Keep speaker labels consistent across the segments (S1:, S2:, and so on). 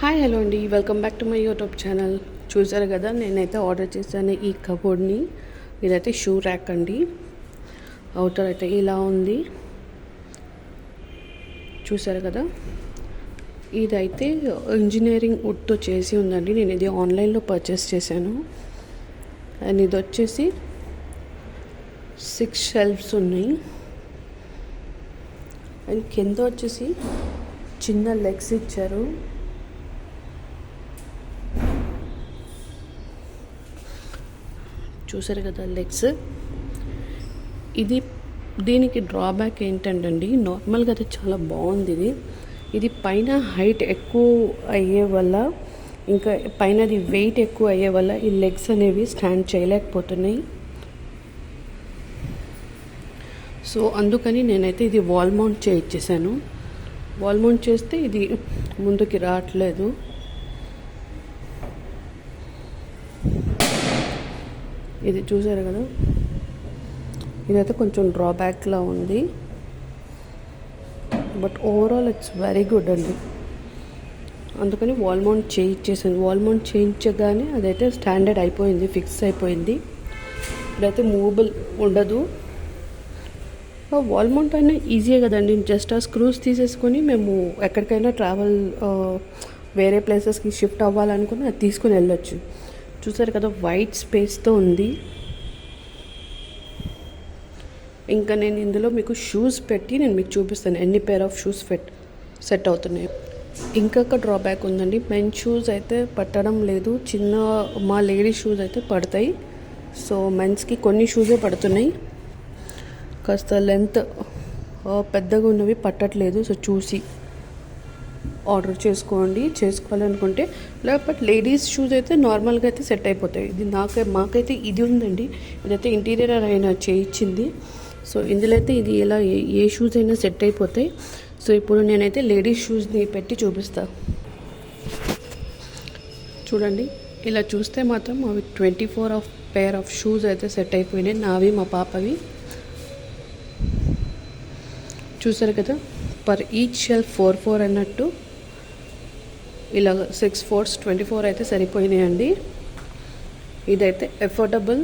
S1: Hi hello అండి, welcome back to my YouTube channel. చూసారు కదా, నేనైతే ఆర్డర్ చేశాను ఈ కబోర్డ్ని. ఇదైతే షూ ర్యాక్ అండి. అవుటర్ అయితే ఇలా ఉంది, చూసారు కదా. ఇదైతే ఇంజనీరింగ్ వుడ్తో చేసి ఉందండి. నేను ఇది ఆన్లైన్లో పర్చేస్ చేశాను. అండ్ ఇది వచ్చేసి 6 షెల్ఫ్స్ ఉన్నాయి. అండ్ కింద వచ్చేసి చిన్న లెగ్స్ ఇచ్చారు. చూసారు కదా లెగ్స్. దీనికి డ్రాబ్యాక్ ఏంటంటే నార్మల్గా అయితే చాలా బాగుంది. ఇది పైన హైట్ ఎక్కువ అయ్యే వల్ల, ఇంకా పైనది వెయిట్ ఎక్కువ అయ్యే వల్ల ఈ లెగ్స్ అనేవి స్టాండ్ చేయలేకపోతున్నాయి. సో అందుకని నేనైతే ఇది వాల్ మౌంట్ చేయించేసాను. వాల్ మౌంట్ చేస్తే ఇది ముందుకి రావట్లేదు. ఇది చూసారు కదా, ఇదైతే కొంచెం డ్రాబ్యాక్లా ఉంది. But overall it's very good అండి. అందుకని వాల్ మౌంట్ చేయించేసాను. వాల్ మౌంట్ చేయించగానే అదైతే స్టాండర్డ్ అయిపోయింది, ఫిక్స్ అయిపోయింది. ఇప్పుడైతే మూవబుల్ ఉండదు. వాల్ మౌంట్ అయినా ఈజీయే కదండి. జస్ట్ ఆ స్క్రూస్ తీసేసుకొని మేము ఎక్కడికైనా ట్రావెల్ వేరే ప్లేసెస్కి షిఫ్ట్ అవ్వాలనుకుని అది తీసుకుని వెళ్ళొచ్చు. చూసారు కదా, వైట్ స్పేస్తో ఉంది. ఇంకా నేను ఇందులో మీకు షూస్ పెట్టి నేను మీకు చూపిస్తాను ఎన్ని పేర్ ఆఫ్ షూస్ సెట్ అవుతున్నాయి. ఇంకొక డ్రాబ్యాక్ ఉందండి. మెన్ షూస్ అయితే పట్టడం లేదు, మా లేడీస్ షూస్ అయితే పడతాయి. సో మెన్స్కి కొన్ని షూసే పడుతున్నాయి. కాస్త లెంత్ పెద్దగా ఉన్నవి పట్టట్లేదు. సో చూసి ఆర్డర్ చేసుకోవాలనుకుంటే. లేకపోతే లేడీస్ షూస్ అయితే నార్మల్గా అయితే సెట్ అయిపోతాయి. ఇది మాకైతే ఇది ఉందండి. ఇదైతే ఇంటీరియర్ అయినా చేయించింది. సో ఇందులో అయితే ఇది ఇలా ఏ షూస్ అయినా సెట్ అయిపోతాయి. సో ఇప్పుడు నేనైతే లేడీస్ షూస్ని పెట్టి చూపిస్తా. చూడండి, ఇలా చూస్తే మాత్రం అవి 24 పేర్ ఆఫ్ షూస్ అయితే సెట్ అయిపోయినాయి, నావి మా పాపవి. చూసారు కదా, పర్ ఈచ్ షెల్ఫ్ 4 అన్నట్టు ఇలా 6 4s 24 అయితే సరిపోయినాయండి. ఇదైతే ఎఫోర్డబుల్.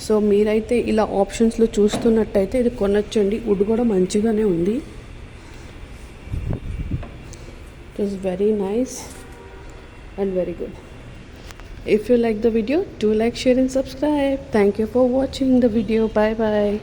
S1: సో మీరైతే ఇలా ఆప్షన్స్లో చూస్తున్నట్టయితే ఇది కొనొచ్చండి. వుడ్ కూడా మంచిగానే ఉంది. It is very nice and very good. If you like the video, do like, share and subscribe. Thank you for watching the video. Bye bye.